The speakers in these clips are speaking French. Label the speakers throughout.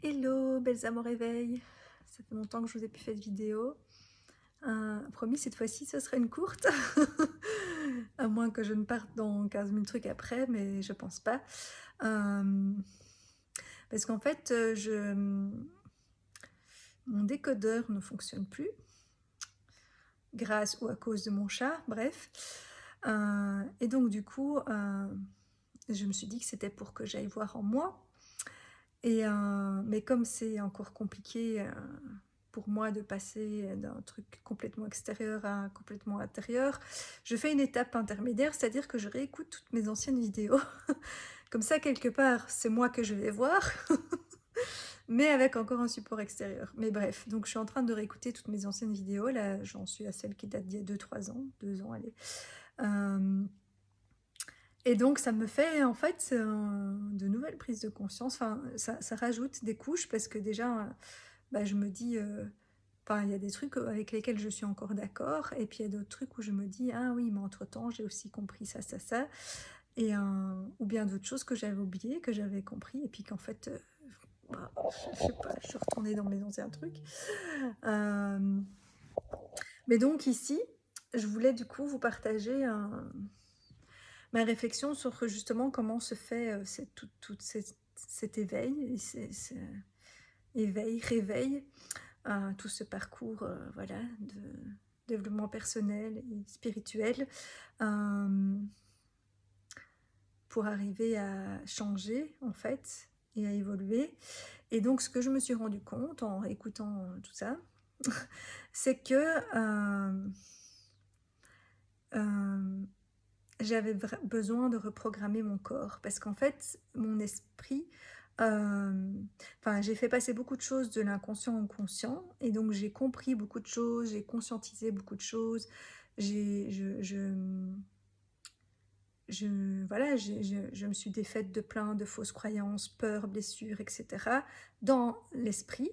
Speaker 1: Hello, belles âmes au réveil. Ça fait longtemps que je vous ai plus fait de vidéo. Promis, cette fois-ci, ce sera une courte. À moins que je ne parte dans 15 000 trucs après, mais je pense pas. Euh, Parce qu'en fait, mon décodeur ne fonctionne plus, grâce ou à cause de mon chat, bref. Et donc, du coup, je me suis dit que c'était pour que j'aille voir en moi. Mais comme c'est encore compliqué pour moi de passer d'un truc complètement extérieur à un complètement intérieur, je fais une étape intermédiaire, c'est-à-dire que je réécoute toutes mes anciennes vidéos. Comme ça, quelque part, c'est moi que je vais voir, mais avec encore un support extérieur. Mais bref, donc je suis en train de réécouter toutes mes anciennes vidéos. Là, j'en suis à celle qui date d'il y a 2-3 ans, 2 ans, allez. Euh, Et donc, ça me fait en fait de nouvelles prises de conscience. Enfin, ça rajoute des couches parce que déjà, bah, je me dis, enfin, il y a des trucs avec lesquels je suis encore d'accord, et puis il y a d'autres trucs où je me dis, ah oui, mais entre-temps, j'ai aussi compris ça, ça, ça, ou bien d'autres choses que j'avais oubliées, que j'avais compris, et puis qu'en fait, bah, je sais pas, je suis retournée dans mes anciens trucs. Euh, mais donc ici, je voulais du coup vous partager ma réflexion sur justement comment se fait cet éveil, éveil, réveil, tout ce parcours voilà, de développement personnel et spirituel euh, pour arriver à changer en fait et à évoluer. Et donc ce que je me suis rendu compte en écoutant tout ça, c'est que euh, j'avais besoin de reprogrammer mon corps parce qu'en fait mon esprit enfin j'ai fait passer beaucoup de choses de l'inconscient au conscient, et donc j'ai compris beaucoup de choses, j'ai conscientisé beaucoup de choses, j'ai voilà, je me suis défaite de plein de fausses croyances, peurs, blessures, etc. dans l'esprit.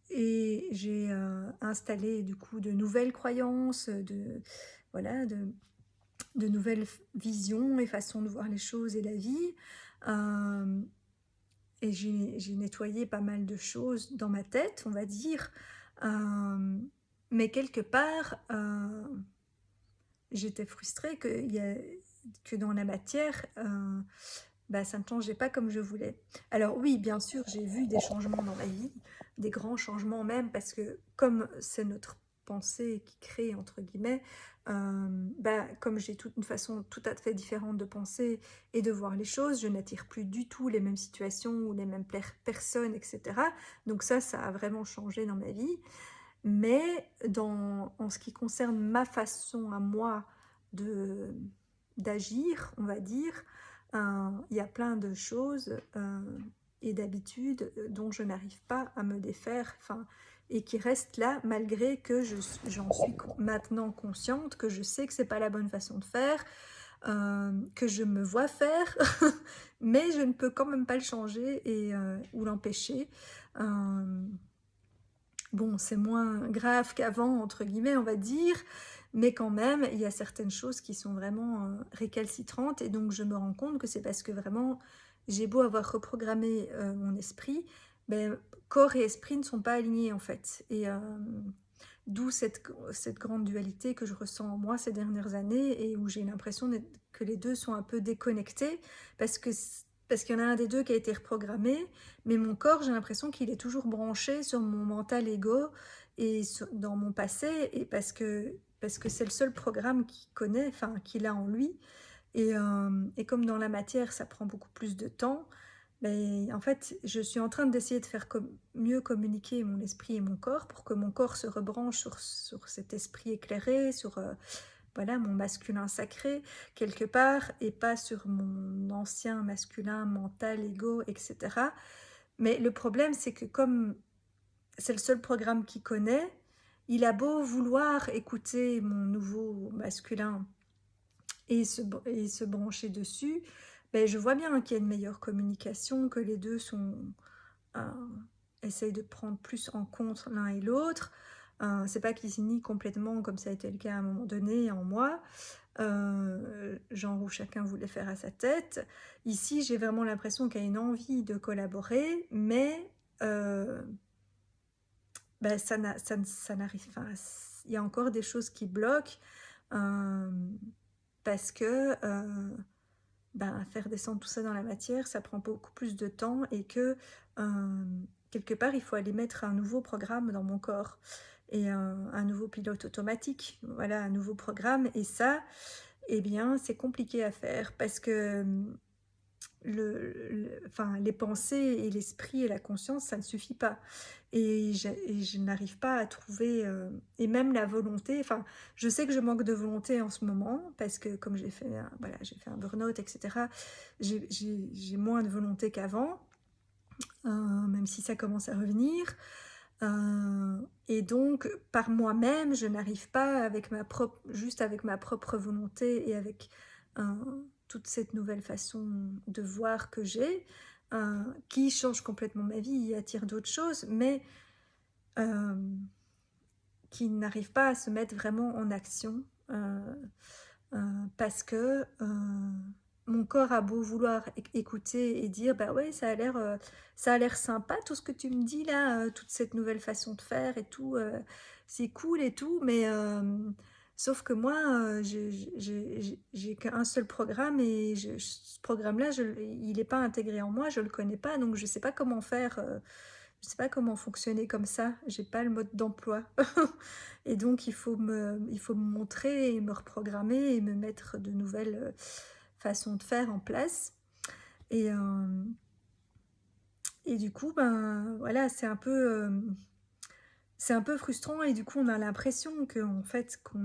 Speaker 1: Et j'ai installé du coup de nouvelles croyances, voilà, de nouvelles visions et façons de voir les choses et la vie. Euh, et j'ai nettoyé pas mal de choses dans ma tête, on va dire. Euh, mais quelque part, j'étais frustrée que dans la matière, bah, ça ne changeait pas comme je voulais. Alors oui, bien sûr, j'ai vu des changements dans ma vie, des grands changements même, parce que comme c'est notre pensée qui crée, entre guillemets, bah, comme j'ai une façon tout à fait différente de penser et de voir les choses, je n'attire plus du tout les mêmes situations ou les mêmes personnes, etc. Donc ça a vraiment changé dans ma vie. Mais en ce qui concerne ma façon à moi de d'agir, on va dire, il y a plein de choses et d'habitudes dont je n'arrive pas à me défaire, enfin, et qui restent là malgré que j'en suis maintenant consciente, que je sais que c'est pas la bonne façon de faire, que je me vois faire, mais je ne peux quand même pas le changer ou l'empêcher. Euh, Bon, c'est moins grave qu'avant, entre guillemets, on va dire, mais quand même, il y a certaines choses qui sont vraiment récalcitrantes, et donc je me rends compte que c'est parce que vraiment, j'ai beau avoir reprogrammé mon esprit, ben, corps et esprit ne sont pas alignés en fait. Et d'où cette grande dualité que je ressens en moi ces dernières années, et où j'ai l'impression que les deux sont un peu déconnectés, parce que parce qu'il y en a un des deux qui a été reprogrammé, mais mon corps, j'ai l'impression qu'il est toujours branché sur mon mental ego et dans mon passé, et parce que c'est le seul programme qu'il connaît, enfin qu'il a en lui. Et comme dans la matière, ça prend beaucoup plus de temps, mais en fait, je suis en train d'essayer de faire mieux communiquer mon esprit et mon corps pour que mon corps se rebranche sur cet esprit éclairé, sur voilà, mon masculin sacré, quelque part, et pas sur mon ancien masculin mental, ego, etc. Mais le problème, c'est que comme c'est le seul programme qu'il connaît, il a beau vouloir écouter mon nouveau masculin et se brancher dessus, ben, je vois bien qu'il y a une meilleure communication, que les deux euh, essayent de prendre plus en compte l'un et l'autre. C'est pas qu'ils s'y nient complètement comme ça a été le cas à un moment donné en moi, genre où chacun voulait faire à sa tête. Ici, j'ai vraiment l'impression qu'il y a une envie de collaborer, mais ben, ça n'arrive pas. Il y a encore des choses qui bloquent euh, parce que ben, faire descendre tout ça dans la matière, ça prend beaucoup plus de temps et que quelque part, il faut aller mettre un nouveau programme dans mon corps et un nouveau pilote automatique, voilà, un nouveau programme. Et ça, eh bien, c'est compliqué à faire parce que enfin, les pensées et l'esprit et la conscience, ça ne suffit pas. Et je n'arrive pas à trouver, et même la volonté, enfin, je sais que je manque de volonté en ce moment, parce que comme voilà, j'ai fait un burn-out, etc., j'ai moins de volonté qu'avant, même si ça commence à revenir. Et donc, par moi-même, je n'arrive pas juste avec ma propre volonté et avec toute cette nouvelle façon de voir que j'ai, qui change complètement ma vie et attire d'autres choses, mais euh, qui n'arrive pas à se mettre vraiment en action parce que mon corps a beau vouloir écouter et dire bah ouais ça a l'air sympa tout ce que tu me dis là, toute cette nouvelle façon de faire et tout, c'est cool et tout, mais sauf que moi j'ai qu'un seul programme et ce programme là il n'est pas intégré en moi, je le connais pas, donc je sais pas comment faire, je sais pas comment fonctionner comme ça, j'ai pas le mode d'emploi. Et donc il faut me montrer et me reprogrammer et me mettre de nouvelles façons de faire en place. Et, euh, et du coup, ben voilà, c'est un peu frustrant et du coup on a l'impression que en fait qu'on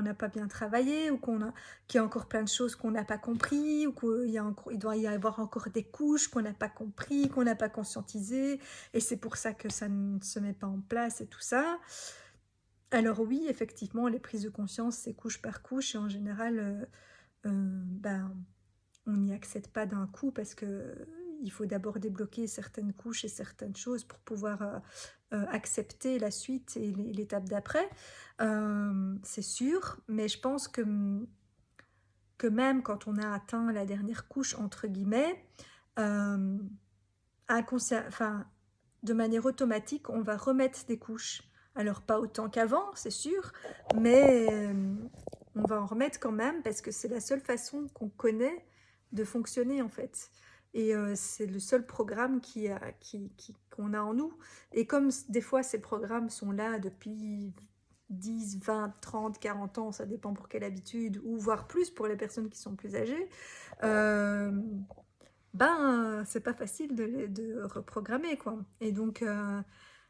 Speaker 1: n'a pas bien travaillé ou qu'il y a encore plein de choses qu'on n'a pas compris ou il doit y avoir encore des couches qu'on n'a pas compris, qu'on n'a pas conscientisé et c'est pour ça que ça ne se met pas en place et tout ça. Alors oui, effectivement, les prises de conscience, c'est couche par couche et en général, ben, on n'y accède pas d'un coup parce que il faut d'abord débloquer certaines couches et certaines choses pour pouvoir accepter la suite et l'étape d'après. C'est sûr, mais je pense que même quand on a atteint la dernière couche, entre guillemets, euh, enfin, de manière automatique, on va remettre des couches. Alors pas autant qu'avant, c'est sûr, mais on va en remettre quand même parce que c'est la seule façon qu'on connaît de fonctionner en fait. Et c'est le seul programme qu'on a en nous. Et comme des fois ces programmes sont là depuis 10, 20, 30, 40 ans, ça dépend pour quelle habitude, ou voire plus pour les personnes qui sont plus âgées, euh, ben, c'est pas facile de reprogrammer, quoi. Et donc,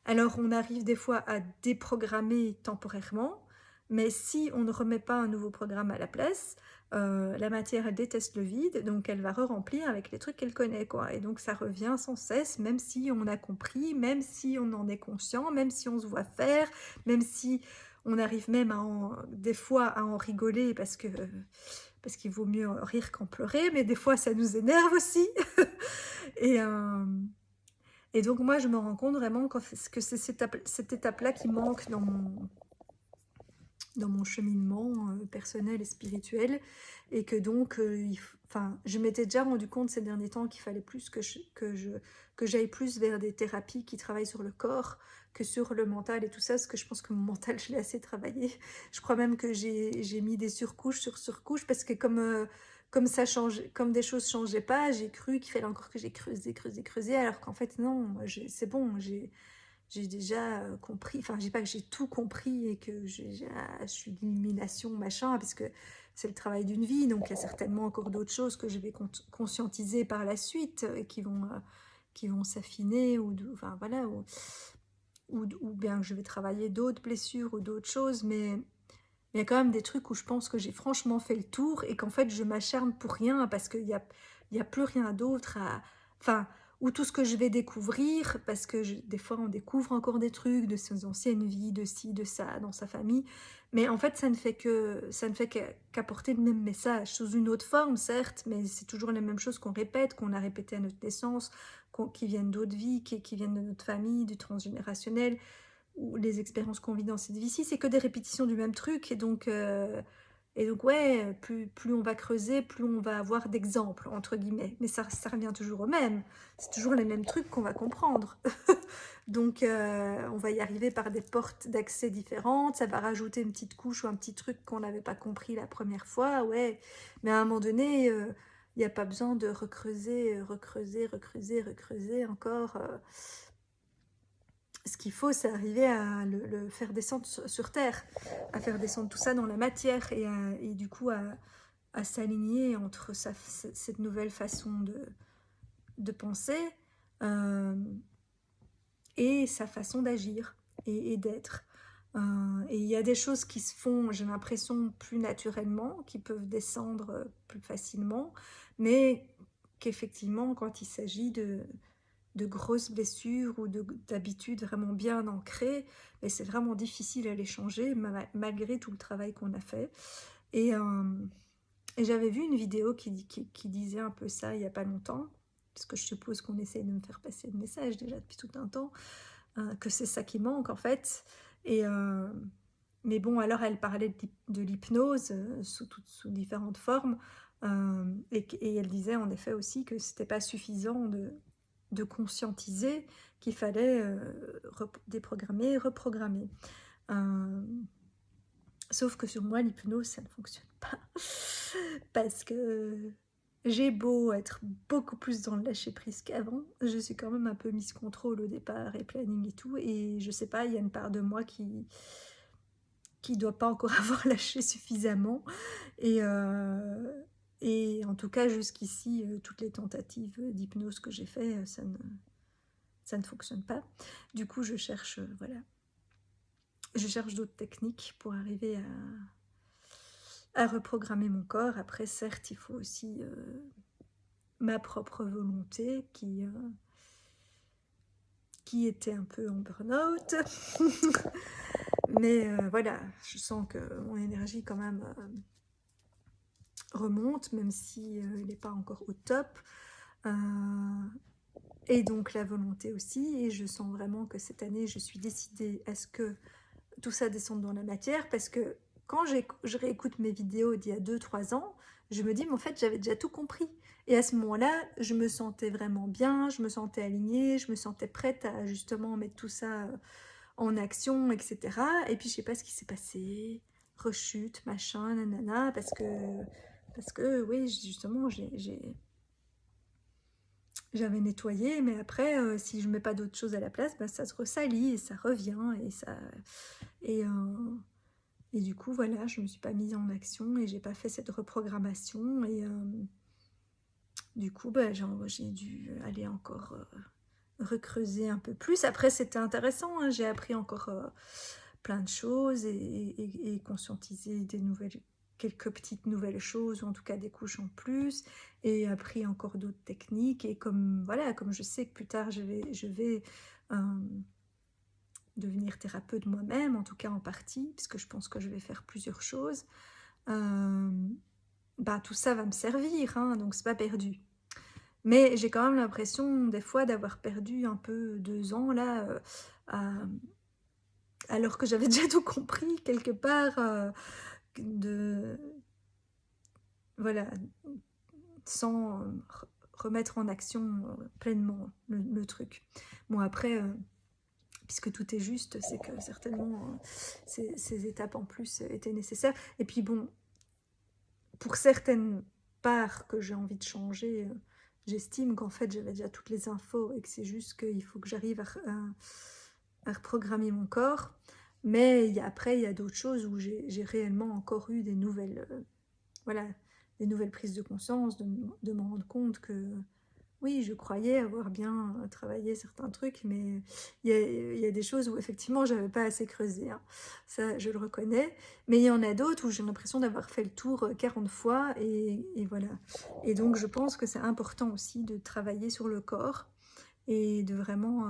Speaker 1: alors on arrive des fois à déprogrammer temporairement, mais si on ne remet pas un nouveau programme à la place, la matière, elle déteste le vide, donc elle va re-remplir avec les trucs qu'elle connaît, quoi. Et donc ça revient sans cesse, même si on a compris, même si on en est conscient, même si on se voit faire, même si on arrive même des fois à en rigoler parce qu'il vaut mieux rire qu'en pleurer, mais des fois ça nous énerve aussi. et, euh, et donc moi je me rends compte vraiment que c'est cette étape-là qui manque dans mon cheminement personnel et spirituel, et que donc, enfin, je m'étais déjà rendu compte ces derniers temps qu'il fallait plus que j'aille plus vers des thérapies qui travaillent sur le corps que sur le mental et tout ça, parce que je pense que mon mental, je l'ai assez travaillé. Je crois même que j'ai mis des surcouches sur surcouches, parce que comme ça change, comme des choses changeaient pas, j'ai cru qu'il fallait encore que j'ai creusé, alors qu'en fait non, c'est bon, j'ai déjà compris, enfin, je dis pas que j'ai tout compris et que je suis d'illumination, machin, parce que c'est le travail d'une vie, donc il y a certainement encore d'autres choses que je vais conscientiser par la suite et qui vont s'affiner, enfin voilà, ou bien que je vais travailler d'autres blessures ou d'autres choses, mais il y a quand même des trucs où je pense que j'ai franchement fait le tour et qu'en fait je m'acharne pour rien parce il y a plus rien d'autre à... Enfin, ou tout ce que je vais découvrir, parce que des fois on découvre encore des trucs de ses anciennes vies, de ci, de ça, dans sa famille, mais en fait ça ne fait qu'apporter le même message, sous une autre forme certes, mais c'est toujours les mêmes choses qu'on répète, qu'on a répétées à notre naissance, qui viennent d'autres vies, qui viennent de notre famille, du transgénérationnel, ou les expériences qu'on vit dans cette vie-ci, c'est que des répétitions du même truc. Et donc, Et donc ouais, plus on va creuser, plus on va avoir d'exemples, entre guillemets. Mais ça revient toujours au même. C'est toujours les mêmes trucs qu'on va comprendre. Donc on va y arriver par des portes d'accès différentes. Ça va rajouter une petite couche ou un petit truc qu'on n'avait pas compris la première fois. Ouais, mais à un moment donné, il n'y a pas besoin de recreuser, recreuser, recreuser, recreuser encore. Ce qu'il faut, c'est arriver à le faire descendre sur Terre, à faire descendre tout ça dans la matière et du coup à s'aligner entre cette nouvelle façon de penser euh, et sa façon d'agir et d'être. Et il y a des choses qui se font, j'ai l'impression, plus naturellement, qui peuvent descendre plus facilement, mais qu'effectivement, quand il s'agit de grosses blessures ou d'habitudes vraiment bien ancrées, mais c'est vraiment difficile à les changer malgré tout le travail qu'on a fait. Et, j'avais vu une vidéo qui disait un peu ça il n'y a pas longtemps, parce que je suppose qu'on essaye de me faire passer le message déjà depuis tout un temps, que c'est ça qui manque en fait. Et, mais bon, alors elle parlait de l'hypnose sous différentes formes, et elle disait en effet aussi que c'était pas suffisant de conscientiser qu'il fallait déprogrammer, reprogrammer. Sauf que sur moi, l'hypnose, ça ne fonctionne pas. Parce que j'ai beau être beaucoup plus dans le lâcher-prise qu'avant, je suis quand même un peu mise contrôle au départ et planning et tout. Et je sais pas, il y a une part de moi qui doit pas encore avoir lâché suffisamment. Et, en tout cas, jusqu'ici, toutes les tentatives d'hypnose que j'ai fait, ça ne fonctionne pas. Du coup, je cherche, voilà, je cherche d'autres techniques pour arriver à reprogrammer mon corps. Après, certes, il faut aussi ma propre volonté qui était un peu en burn-out. Mais voilà, je sens que mon énergie quand même remonte, même si elle n'est pas encore au top. Et donc la volonté aussi, et je sens vraiment que cette année, je suis décidée à ce que tout ça descende dans la matière, parce que quand je réécoute mes vidéos d'il y a 2-3 ans, je me dis, mais en fait, j'avais déjà tout compris. Et à ce moment-là, je me sentais vraiment bien, je me sentais alignée, je me sentais prête à justement mettre tout ça en action, etc. Et puis, je sais pas ce qui s'est passé, rechute, machin, nanana, parce que oui, justement, j'avais nettoyé, mais après, si je mets pas d'autres choses à la place, bah, ça se ressalit et ça revient et, euh, et du coup voilà, je me suis pas mise en action et j'ai pas fait cette reprogrammation et du coup bah, j'ai dû aller encore recreuser un peu plus. Après c'était intéressant, hein, j'ai appris encore plein de choses et conscientisé quelques petites nouvelles choses, ou en tout cas des couches en plus, et appris encore d'autres techniques. Et comme voilà, comme je sais que plus tard je vais devenir thérapeute moi-même, en tout cas en partie, puisque je pense que je vais faire plusieurs choses, bah, tout ça va me servir, hein, donc c'est pas perdu. Mais j'ai quand même l'impression des fois d'avoir perdu un peu 2 ans là, alors que j'avais déjà tout compris quelque part, de voilà, sans remettre en action pleinement le truc. Bon après, puisque tout est juste, c'est que certainement ces étapes en plus étaient nécessaires. Et puis bon, pour certaines parts que j'ai envie de changer, j'estime qu'en fait j'avais déjà toutes les infos et que c'est juste qu'il faut que j'arrive à reprogrammer mon corps. Mais après, il y a d'autres choses où j'ai réellement encore eu des nouvelles, voilà, des nouvelles prises de conscience, de me rendre compte que oui, je croyais avoir bien travaillé certains trucs, mais il y a des choses où effectivement j'avais pas assez creusé, hein. Ça, je le reconnais. Mais il y en a d'autres où j'ai l'impression d'avoir fait le tour 40 fois et voilà. Et donc je pense que c'est important aussi de travailler sur le corps et de vraiment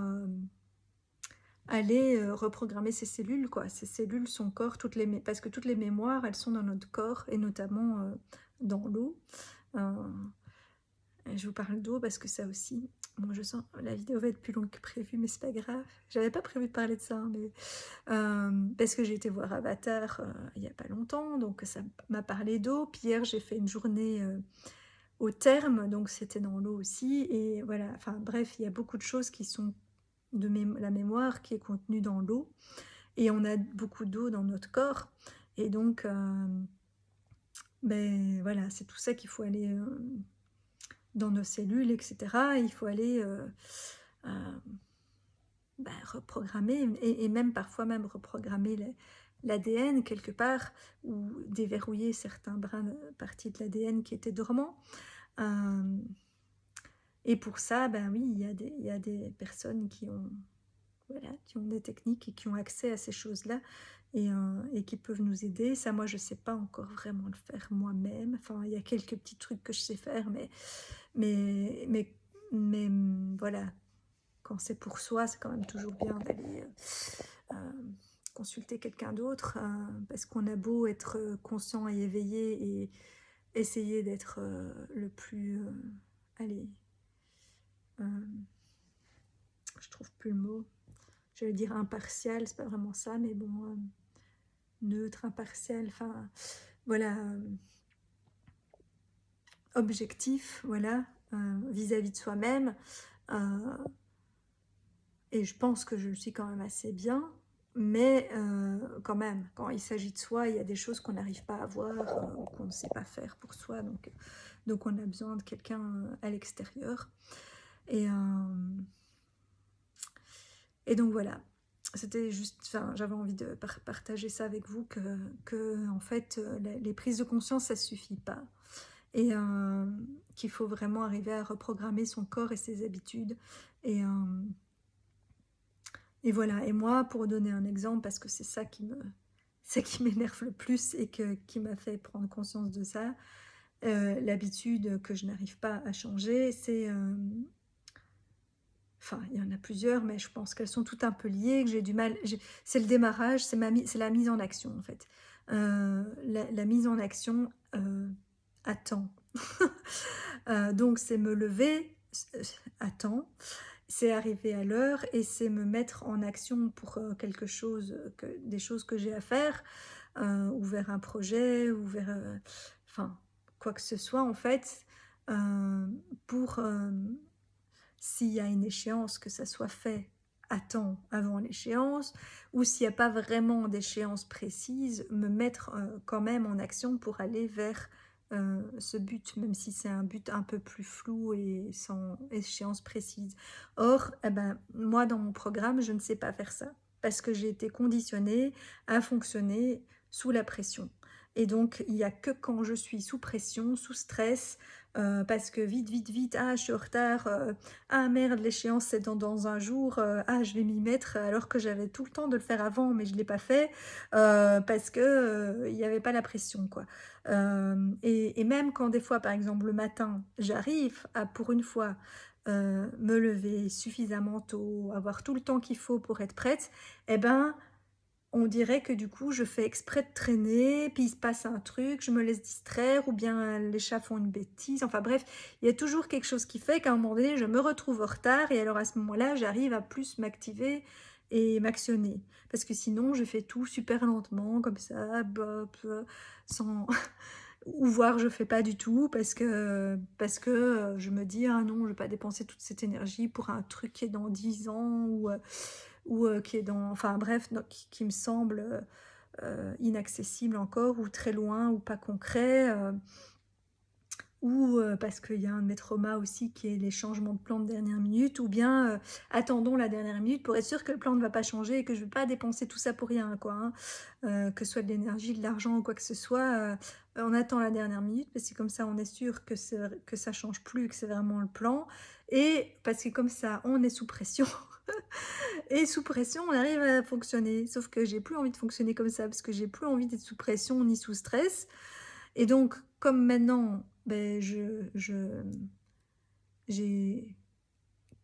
Speaker 1: aller reprogrammer ses cellules, quoi. Ses cellules, son corps, parce que toutes les mémoires, elles sont dans notre corps et notamment dans l'eau. Euh, Je vous parle d'eau parce que ça aussi, moi je sens, la vidéo va être plus longue que prévu, mais c'est pas grave. J'avais pas prévu de parler de ça, hein, mais parce que j'ai été voir Avatar il y a pas longtemps, donc ça m'a parlé d'eau. Puis hier j'ai fait une journée au terme, donc c'était dans l'eau aussi. Et voilà, enfin bref, il y a beaucoup de choses qui sont de la mémoire qui est contenue dans l'eau. Et on a beaucoup d'eau dans notre corps. Et donc, ben voilà, c'est tout ça qu'il faut aller dans nos cellules, etc. Il faut aller euh, ben, reprogrammer, et même parfois même reprogrammer l'ADN quelque part, ou déverrouiller certains brins parties de l'ADN qui étaient dormants. Et pour ça, ben oui, il y a des personnes qui ont, voilà, qui ont des techniques et qui ont accès à ces choses-là, et qui peuvent nous aider. Ça, moi, je ne sais pas encore vraiment le faire moi-même. Enfin, il y a quelques petits trucs que je sais faire, mais, mais, mais voilà, quand c'est pour soi, c'est quand même toujours bien d'aller consulter quelqu'un d'autre, parce qu'on a beau être conscient et éveillé et essayer d'être le plus... allez, je trouve plus le mot. Je vais dire impartial, c'est pas vraiment ça, mais bon, neutre, impartial, enfin, voilà, objectif, voilà, vis-à-vis de soi-même. Et je pense que je le suis quand même assez bien, mais quand même, quand il s'agit de soi, il y a des choses qu'on n'arrive pas à voir ou qu'on ne sait pas faire pour soi, donc on a besoin de quelqu'un à l'extérieur. Et donc voilà, c'était juste, enfin, j'avais envie de partager ça avec vous, que en fait, les prises de conscience, ça suffit pas. Et qu'il faut vraiment arriver à reprogrammer son corps et ses habitudes. Et voilà, et moi, pour donner un exemple, parce que c'est ça qui m'énerve le plus et qui m'a fait prendre conscience de ça, l'habitude que je n'arrive pas à changer, c'est... Enfin, il y en a plusieurs, mais je pense qu'elles sont toutes un peu liées, que j'ai du mal... C'est le démarrage, c'est la mise en action, en fait. La mise en action à temps. Donc, c'est me lever à temps, c'est arriver à l'heure, et c'est me mettre en action pour quelque chose, des choses que j'ai à faire, ou vers un projet, ou vers... enfin, quoi que ce soit, en fait, pour... s'il y a une échéance, que ça soit fait à temps avant l'échéance, ou s'il n'y a pas vraiment d'échéance précise, me mettre quand même en action pour aller vers ce but, même si c'est un but un peu plus flou et sans échéance précise. Or, eh ben, moi, dans mon programme, je ne sais pas faire ça, parce que j'ai été conditionnée à fonctionner sous la pression. Et donc, il n'y a que quand je suis sous pression, sous stress, parce que vite, vite, vite, ah, je suis en retard, ah merde, l'échéance c'est dans un jour, ah, je vais m'y mettre, alors que j'avais tout le temps de le faire avant, mais je ne l'ai pas fait, parce que il n'y avait pas la pression, quoi. Et même quand des fois, par exemple, le matin, j'arrive à, pour une fois, me lever suffisamment tôt, avoir tout le temps qu'il faut pour être prête, eh ben, on dirait que du coup, je fais exprès de traîner, puis il se passe un truc, je me laisse distraire, ou bien les chats font une bêtise. Enfin bref, il y a toujours quelque chose qui fait qu'à un moment donné, je me retrouve en retard, et alors à ce moment-là, j'arrive à plus m'activer et m'actionner. Parce que sinon, je fais tout super lentement, comme ça, bop, sans... ou voire je fais pas du tout, parce que je me dis, ah non, je vais pas dépenser toute cette énergie pour un truc qui est dans 10 ans, ou qui est dans, enfin bref, qui me semble inaccessible encore, ou très loin, ou pas concret, ou parce qu'il y a un de mes traumas aussi qui est les changements de plan de dernière minute, ou bien attendons la dernière minute pour être sûr que le plan ne va pas changer et que je ne vais pas dépenser tout ça pour rien, quoi, hein. Que ce soit de l'énergie, de l'argent ou quoi que ce soit, on attend la dernière minute, parce que comme ça on est sûr que ça change plus, que c'est vraiment le plan, et parce que comme ça on est sous pression. Et sous pression, on arrive à fonctionner. Sauf que j'ai plus envie de fonctionner comme ça, parce que j'ai plus envie d'être sous pression ni sous stress. Et donc, comme maintenant, ben, j'ai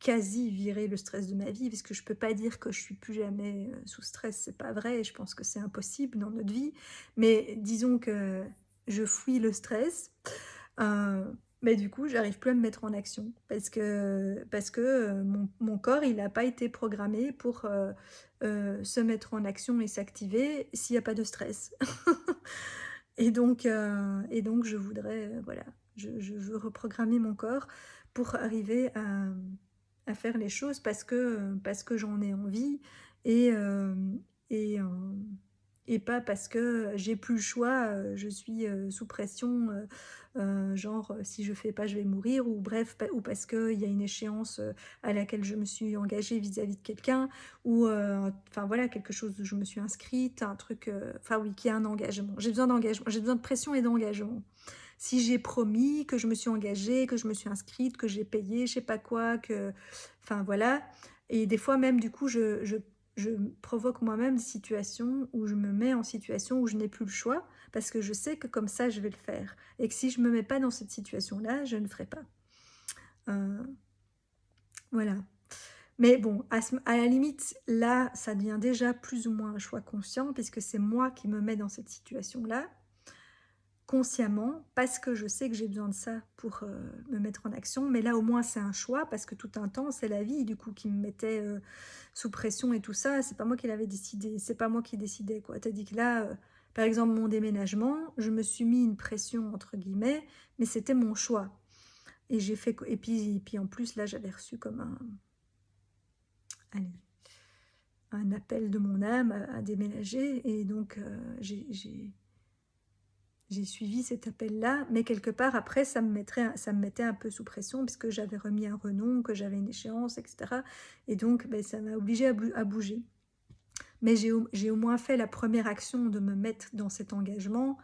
Speaker 1: quasi viré le stress de ma vie, parce que je peux pas dire que je suis plus jamais sous stress, c'est pas vrai, et je pense que c'est impossible dans notre vie. Mais disons que je fuis le stress. Mais du coup, j'arrive plus à me mettre en action parce que mon corps, il n'a pas été programmé pour se mettre en action et s'activer s'il n'y a pas de stress. Et donc je voudrais, voilà, je veux reprogrammer mon corps pour arriver à faire les choses parce que j'en ai envie et, euh, et, euh, et pas parce que j'ai plus le choix, je suis sous pression, genre si je fais pas je vais mourir, ou bref, ou parce qu'il y a une échéance à laquelle je me suis engagée vis-à-vis de quelqu'un, ou enfin voilà, quelque chose où je me suis inscrite, un truc, enfin oui, qui a un engagement. J'ai besoin d'engagement, j'ai besoin de pression et d'engagement. Si j'ai promis, que je me suis engagée, que je me suis inscrite, que j'ai payé, je sais pas quoi, que... Enfin voilà. Et des fois même, du coup, je provoque moi-même des situations où je me mets en situation où je n'ai plus le choix, parce que je sais que comme ça, je vais le faire. Et que si je me mets pas dans cette situation-là, je ne ferai pas. Euh, voilà. Mais bon, à la limite, là, ça devient déjà plus ou moins un choix conscient, puisque c'est moi qui me mets dans cette situation-là, consciemment, parce que je sais que j'ai besoin de ça pour me mettre en action. Mais là, au moins, c'est un choix, parce que tout un temps, c'est la vie, du coup, qui me mettait sous pression et tout ça. C'est pas moi qui l'avais décidé, c'est pas moi qui décidais, quoi. T'as dit que là, par exemple, mon déménagement, je me suis mis une pression, entre guillemets, mais c'était mon choix. Et j'ai fait, et puis en plus, là, j'avais reçu comme allez, un appel de mon âme à déménager, et donc j'ai suivi cet appel-là, mais quelque part après ça me mettait un peu sous pression puisque j'avais remis un renom, que j'avais une échéance, etc. Et donc ben, ça m'a obligée à bouger. Mais j'ai au moins fait la première action de me mettre dans cet engagement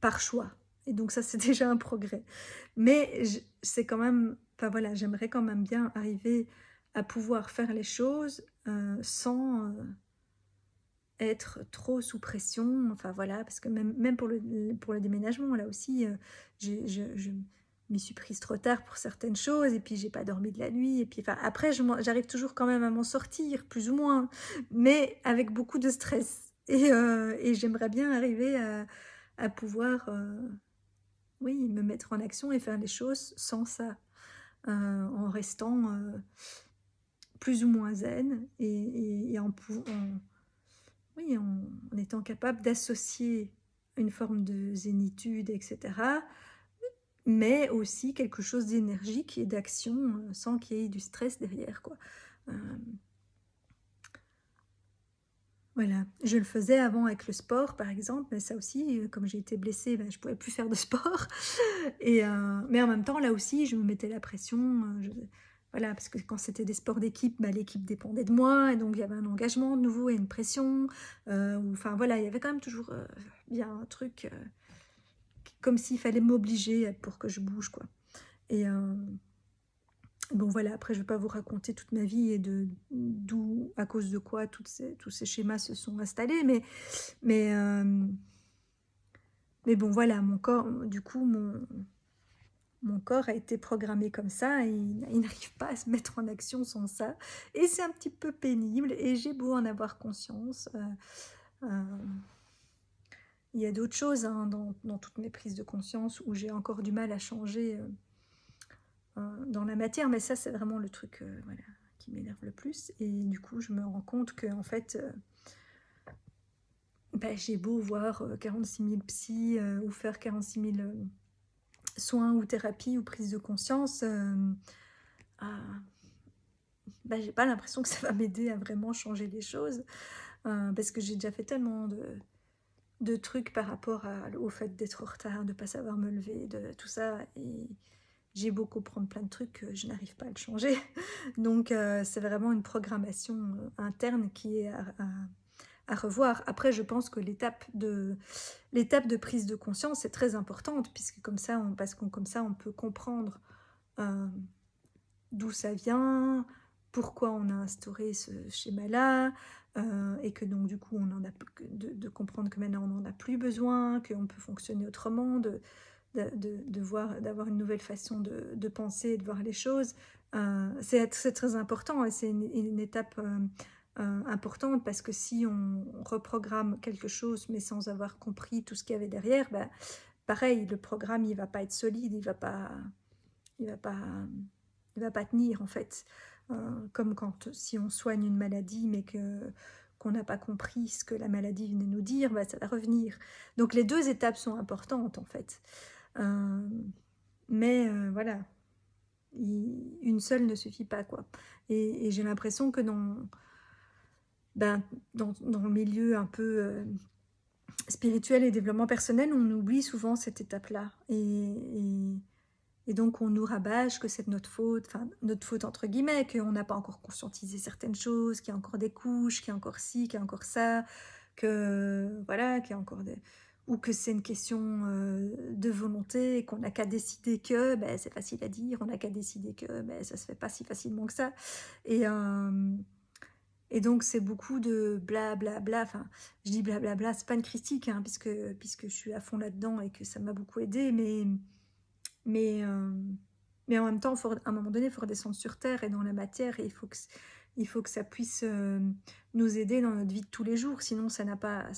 Speaker 1: par choix. Et donc ça c'est déjà un progrès. Mais c'est quand même, enfin voilà, j'aimerais quand même bien arriver à pouvoir faire les choses sans être trop sous pression, enfin voilà, parce que même pour le déménagement, là aussi, je m'y suis prise trop tard pour certaines choses, et puis j'ai pas dormi de la nuit, et puis enfin, après, j'arrive toujours quand même à m'en sortir, plus ou moins, mais avec beaucoup de stress. Et j'aimerais bien arriver à pouvoir, oui, me mettre en action et faire les choses sans ça, en restant plus ou moins zen, oui, en étant capable d'associer une forme de zénitude, etc., mais aussi quelque chose d'énergique et d'action sans qu'il y ait du stress derrière, quoi. Euh, voilà, je le faisais avant avec le sport, par exemple, mais ça aussi, comme j'ai été blessée, ben, je ne pouvais plus faire de sport. Mais en même temps, là aussi, je me mettais la pression. Voilà, parce que quand c'était des sports d'équipe, ben, l'équipe dépendait de moi, et donc il y avait un engagement de nouveau et une pression. Enfin voilà, il y avait quand même toujours bien un truc comme s'il fallait m'obliger pour que je bouge, quoi. Et bon voilà, après je ne vais pas vous raconter toute ma vie et d'où, à cause de quoi tous ces schémas se sont installés, mais, euh, mais bon voilà, mon corps, du coup, mon corps a été programmé comme ça, et il n'arrive pas à se mettre en action sans ça. Et c'est un petit peu pénible, et j'ai beau en avoir conscience. Euh, il y a d'autres choses hein, dans toutes mes prises de conscience où j'ai encore du mal à changer dans la matière, mais ça c'est vraiment le truc voilà, qui m'énerve le plus. Et du coup je me rends compte que en fait bah, j'ai beau voir 46 000 psys ou faire 46 000 soins ou thérapies ou prises de conscience, bah, j'ai pas l'impression que ça va m'aider à vraiment changer les choses, parce que j'ai déjà fait tellement de trucs par rapport au fait d'être en retard, de pas savoir me lever, de tout ça, et j'ai beau comprendre plein de trucs que je n'arrive pas à le changer. Donc c'est vraiment une programmation interne qui est à revoir. Après, je pense que l'étape de prise de conscience est très importante, puisque comme ça, comme ça, on peut comprendre euh, d'où ça vient, pourquoi on a instauré ce schéma-là, et que donc du coup, de comprendre que maintenant on n'en a plus besoin, qu'on peut fonctionner autrement, d'avoir une nouvelle façon de penser et de voir les choses. C'est très important, et c'est une étape importante, parce que si on reprogramme quelque chose mais sans avoir compris tout ce qu'il y avait derrière, pareil, le programme, il va pas être solide, il va pas, il va pas tenir, en fait. Comme si on soigne une maladie, mais qu'on n'a pas compris ce que la maladie venait nous dire, bah, ça va revenir. Donc les deux étapes sont importantes, en fait. Euh, mais voilà, une seule ne suffit pas, quoi. Et j'ai l'impression que ben, dans le milieu un peu spirituel et développement personnel, on oublie souvent cette étape-là. Et donc, on nous rabâche que c'est de notre faute, enfin, notre faute entre guillemets, qu'on n'a pas encore conscientisé certaines choses, qu'il y a encore des couches, qu'il y a encore ci, qu'il y a encore ça, que, voilà, qu'il y a encore des... Ou que c'est une question de volonté, et qu'on n'a qu'à décider que, ben, c'est facile à dire, on n'a qu'à décider que, ben, ça se fait pas si facilement que ça. Et, euh, et donc, c'est beaucoup de blablabla. Bla, bla. Enfin, je dis blablabla, bla, c'est pas une critique, hein, puisque je suis à fond là-dedans et que ça m'a beaucoup aidé, mais, euh, mais en même temps, à un moment donné, il faut redescendre sur Terre et dans la matière, et il faut que ça puisse nous aider dans notre vie de tous les jours, sinon ça n'a pas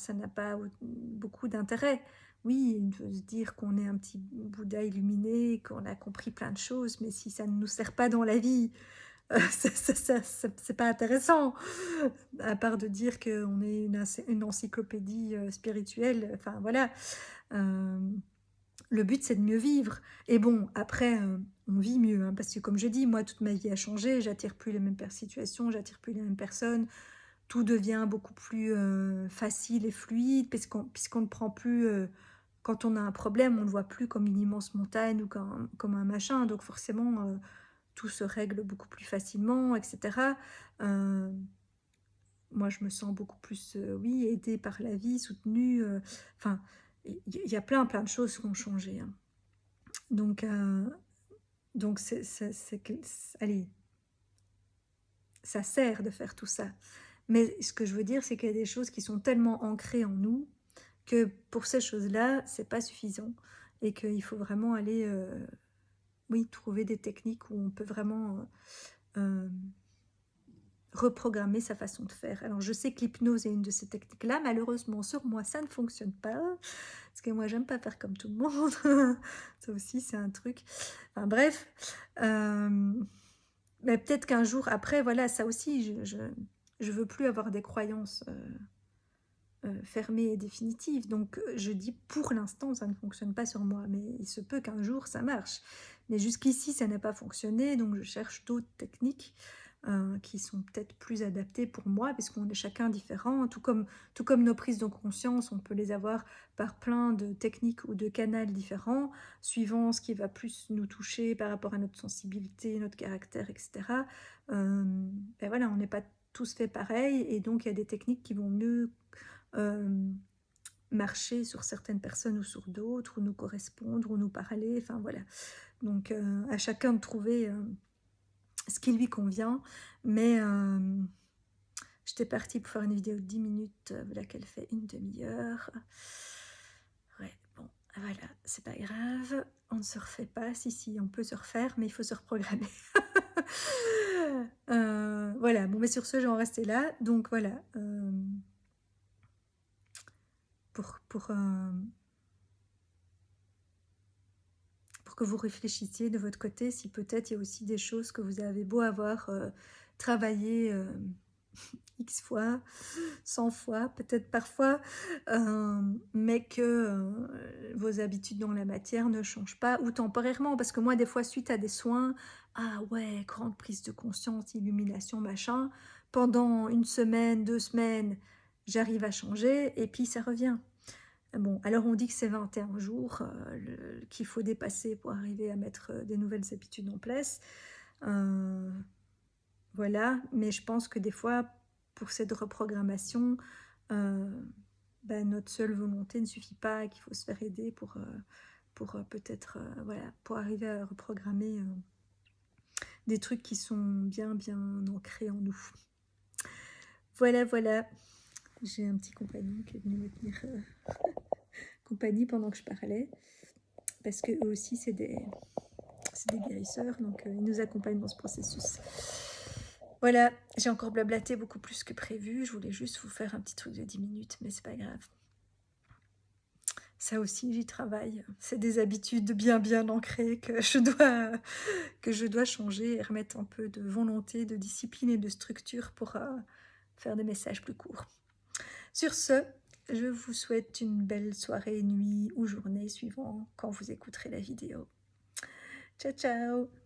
Speaker 1: beaucoup d'intérêt. Oui, il faut se dire qu'on est un petit Bouddha illuminé, qu'on a compris plein de choses, mais si ça ne nous sert pas dans la vie, c'est pas intéressant, à part de dire qu'on est une encyclopédie spirituelle, enfin voilà. Euh, le but, c'est de mieux vivre. Et bon, après, on vit mieux, hein, parce que comme je dis, moi, toute ma vie a changé, j'attire plus les mêmes situations, j'attire plus les mêmes personnes, tout devient beaucoup plus facile et fluide, puisqu'on ne prend plus, quand on a un problème, on ne le voit plus comme une immense montagne ou comme un machin, donc forcément, tout se règle beaucoup plus facilement, etc. Euh, Moi, je me sens beaucoup plus, oui, aidée par la vie, soutenue, enfin, il y a plein de choses qui ont changé, hein. Donc, allez, ça sert de faire tout ça. Mais ce que je veux dire, c'est qu'il y a des choses qui sont tellement ancrées en nous que pour ces choses-là, c'est pas suffisant et qu'il faut vraiment aller, oui, trouver des techniques où on peut vraiment euh, reprogrammer sa façon de faire. Alors, je sais que l'hypnose est une de ces techniques-là. Malheureusement, sur moi, ça ne fonctionne pas. Parce que moi, j'aime pas faire comme tout le monde. Ça aussi, c'est un truc. Enfin, bref. Mais peut-être qu'un jour, après, voilà, ça aussi, je veux plus avoir des croyances fermées et définitives. Donc, je dis, pour l'instant, ça ne fonctionne pas sur moi. Mais il se peut qu'un jour, ça marche. Mais jusqu'ici, ça n'a pas fonctionné. Donc, je cherche d'autres techniques qui sont peut-être plus adaptées pour moi, parce qu'on est chacun différent. Tout comme nos prises de conscience, on peut les avoir par plein de techniques ou de canaux différents, suivant ce qui va plus nous toucher par rapport à notre sensibilité, notre caractère, etc. Et voilà, on n'est pas tous faits pareil, et donc il y a des techniques qui vont mieux marcher sur certaines personnes ou sur d'autres, ou nous correspondre, ou nous parler, enfin voilà. Donc à chacun de trouver ce qui lui convient, mais j'étais partie pour faire une vidéo de 10 minutes, voilà qu'elle fait une demi-heure. Ouais, bon, voilà, c'est pas grave, on ne se refait pas, si, on peut se refaire, mais il faut se reprogrammer. Voilà, bon, mais sur ce, je vais en rester là, donc voilà, pour que vous réfléchissiez de votre côté, si peut-être il y a aussi des choses que vous avez beau avoir travaillé X fois, 100 fois, peut-être parfois, mais que vos habitudes dans la matière ne changent pas, ou temporairement, parce que moi, des fois, suite à des soins, ah ouais, grande prise de conscience, illumination, machin, pendant une semaine, 2 semaines, j'arrive à changer, et puis ça revient. Bon, alors on dit que c'est 21 jours qu'il faut dépasser pour arriver à mettre des nouvelles habitudes en place. Voilà, mais je pense que des fois, pour cette reprogrammation, euh, ben, notre seule volonté ne suffit pas et qu'il faut se faire aider pour peut-être, voilà, pour arriver à reprogrammer des trucs qui sont bien, bien ancrés en nous. Voilà, voilà. J'ai un petit compagnon qui est venu me tenir compagnie pendant que je parlais, parce que eux aussi, c'est des guérisseurs, donc ils nous accompagnent dans ce processus. Voilà, j'ai encore blablaté beaucoup plus que prévu. Je voulais juste vous faire un petit truc de 10 minutes, mais c'est pas grave. Ça aussi, j'y travaille. C'est des habitudes bien ancrées que je dois changer et remettre un peu de volonté, de discipline et de structure pour faire des messages plus courts. Sur ce, je vous souhaite une belle soirée, nuit ou journée suivant quand vous écouterez la vidéo. Ciao, ciao!